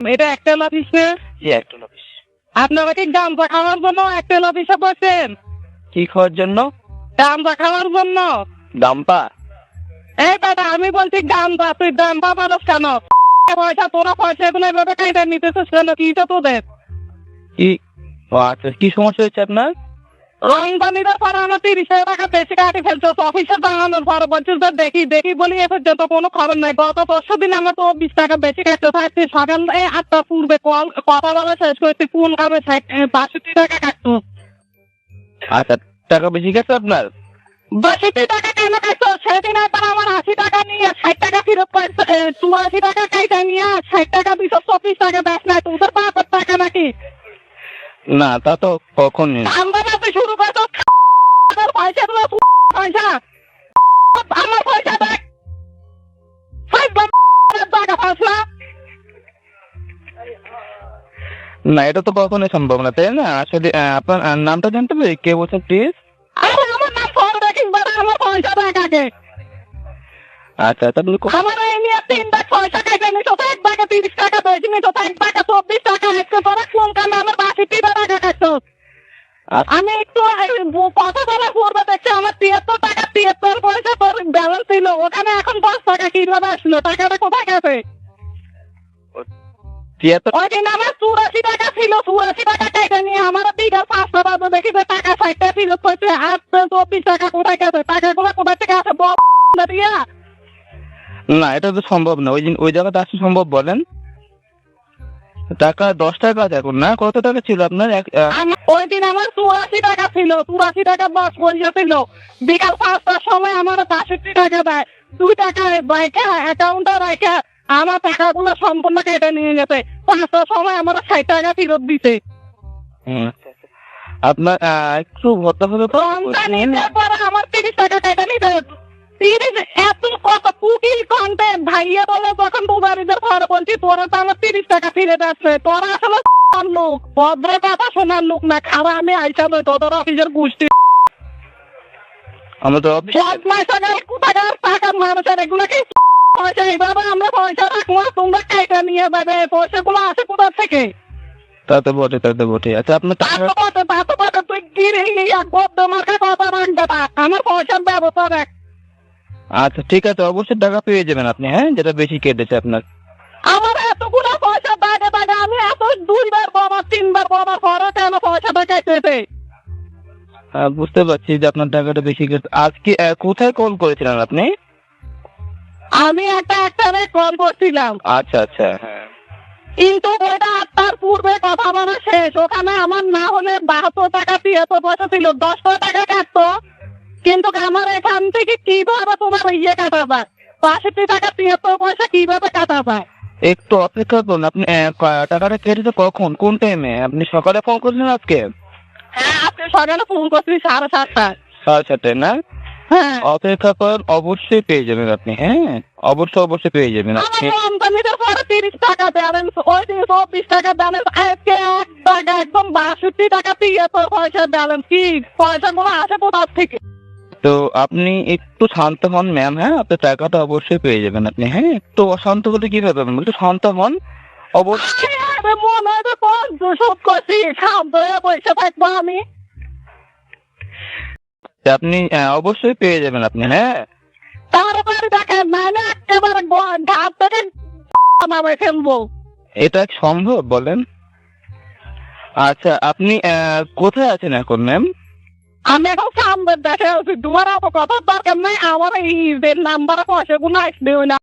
এটা Aktel office না? জি Aktel office. আপনারা কি গাঁজা খাওয়ার জন্য একটেল অফিসে বসেন? কি খাওয়ার জন্য? গাঁজা খাওয়ার জন্য। ডাম্পা? এই বেটা আমি বলছি গাঁজা, তুই ডাম্পা মানুষ কেন? পয়সা তোরা পয়সা এগুলো এভাবে কাইটা নিতেছিস কেন? কি তো তোদের? কি আচ্ছা, কি সমস্যা হয়েছে আপনার? রংবানিদের পরে আমার 30,000 টাকা বেশি কাটি ফেলছো। অফিসে দাঁড়ানোর পরে বলছিস যে দেখি দেখি বলি এ পর্যন্ত কোনো খবর নাই। গত 10 দিন আমার তো 20 টাকা বেশি কাটতে থাকছে। সকাল 8টার পূর্বে কথা বলা শেষ করছি, ফোন করবে 62 টাকা কাটতো। আচ্ছা, টাকা বেশি গেছে আপনার? 62 টাকা কেন কাটতো? সেদিন একবার আমার 80 টাকা নিয়ে 60 টাকা ফেরত পাইছে। 84 টাকা কাইটা নিয়ে 60 টাকা 224 টাকা দেখ নাই। তোদের বাপের টাকা নাকি? না তা তো কখনই। আমরা কাছে শুরু করতো পয়সা গুলো পয়সা আমার পয়সা দেখ। টাকা পাসলা না, এটা তো কখনোই সম্ভব না, তাই না? আসলে আপনার নামটা জানতে পারি, কে বলছেন প্লিজ? আমার নাম ফোন রাখিস বাবা, আমার পয়সা দেখ আগে। আচ্ছা তাহলে আমার এই নিয়ে 3 লাখ পয়সা কেটে নিতো। 1 টাকা 30 টাকা বেশি নিতো, 1 টাকা 24 টাকা আজকে তোরা কোন কারণে আমার 62 টাকা কাটতো। আমি একটু কথা বলা পূর্বে দেখছি আমার 73 টাকা 73 পয়সা তোর ব্যালেন্স ছিল, ওখানে এখন 10 টাকা কিভাবে আসলো? টাকাটা কোথায় গেছে? ওই দিন আমার 84 টাকা ছিল, 84 টাকা কেটে নিয়ে আমার বিঘা 500 টাকা দেখি যে টাকা 60 টাকা ফেরত করছে। আর 24 টাকা কোথায় গেছে? টাকাগুলো কোথায় থেকে আসে? দিয়া না, এটা তো সম্ভব না। ওই জায়গাতে আসা সম্ভব? বলেন। টাকা 10 টাকা দেখুন না, কত টাকা ছিল আপনার? ওই দিন আমার 84 টাকা ছিল, 84 টাকা 10 পয়সা ছিল। বিকাল 5টার সময় আমার 62 টাকা দেয়। 2 টাকা বাইকা অ্যাকাউন্টে রাখা আমার টাকাগুলো সম্পূর্ণ কেটে নিয়ে গেছে। 5টার সময় আমার 60 টাকা ফেরত দিতে। আপনার একটু ভদ্রভাবে আমার 30 টাকা কেটে নিতে। এত কত কুকিল কন্টেন্ট ভাইয়া বলে যখন বুবারিদের ঘরে বলছি তোরা তো আমার 30 টাকা ফিরে যাচ্ছে। তোরা আসলে লোক, ভদ্র কথা শোনার লোক না। খারাপ আমি আইসা নই তোদের অফিসের গোষ্ঠী। আমরা তো অফিস টাকা মানুষের এগুলো কি পয়সা? এইভাবে আমরা পয়সা রাখবো, তোমরা কেটে নিয়ে যাবে। পয়সাগুলো আসে কোথা থেকে? তা তো বটে, তা তো বটে। আচ্ছা আপনার টাকা তুই গিরে মার্কা কথা রাখবে না, আমার পয়সার ব্যবস্থা দেখ। আচ্ছা ঠিক আছে, অবশ্যই টাকা পেয়ে যাবেন আপনি, হ্যাঁ, যেটা বেশি কেটেছে আপনার। আমার এতগুলো পয়সা দাগে দাগে আমি এত 2 বার বাবা 3 বার বাবা পরে কেন পয়সাটা কেটেছে? বুঝতে পারছি যে আপনার টাকাটা বেশি কেটে। আজকে কোথায় কল করেছিলেন আপনি? আমি একটা কল করছিলাম। আচ্ছা আচ্ছা, হ্যাঁ। কিন্তু ওটা 8টার পূর্বে কথা বলা শেষ। ওখানে আমার না হলে 72 টাকা 73 পয়সা ছিল, 10 টাকা কাটতো। কিন্তু আমার এখান থেকে কিভাবে তোমার ইয়ে কাটা যায়? 62 টাকা 73 পয়সা কিভাবে কাটা যায়? একটু অপেক্ষা করুন। আপনি টাকাটা কেটেছে কখন, কোন টাইমে? আপনি সকালে ফোন করেছিলেন আজকে? হ্যাঁ, আপনি সকালে ফোন করছি 7:30টায়। 7:30 না? হ্যাঁ, অপেক্ষা করেন, অবশ্যই পেয়ে যাবেন আপনি, হ্যাঁ, অবশ্যই পেয়ে যাবেন আপনি। আমার কোম্পানিতে পরে 30 টাকা ব্যালেন্স, ওই দিন 24 টাকা ব্যালেন্স, আজকে 1 টাকা একদম 62 টাকা 73 পয়সা ব্যালেন্স। কি পয়সাগুলো আসে কোথা থেকে? তো আপনি একটু শান্ত হন ম্যাম, হ্যাঁ, আপনার টাকাটা অবশ্যই পেয়ে যাবেন আপনি, হ্যাঁ। একটু অশান্ত হলে কিভাবে পাবেন? একটু শান্ত হন অবশ্যই। মনে হয় তো শোধ করছি, শান্ত হয়ে বসে থাকবো আমি। আপনি অবশ্যই পেয়ে যাবেন আপনি, হ্যাঁ। তারপরে দেখেন নাহলে একেবারে ঘাট থেকে নামে ফেলবো। এটা সম্ভব? বলেন। আচ্ছা আপনি কোথায় আছেন এখন ম্যাম? আমি এখন সামনের দেখে আছি। তোমার কথা দরকার নাই, আমার এই নাম্বার পয়সাগুলো আসবে না।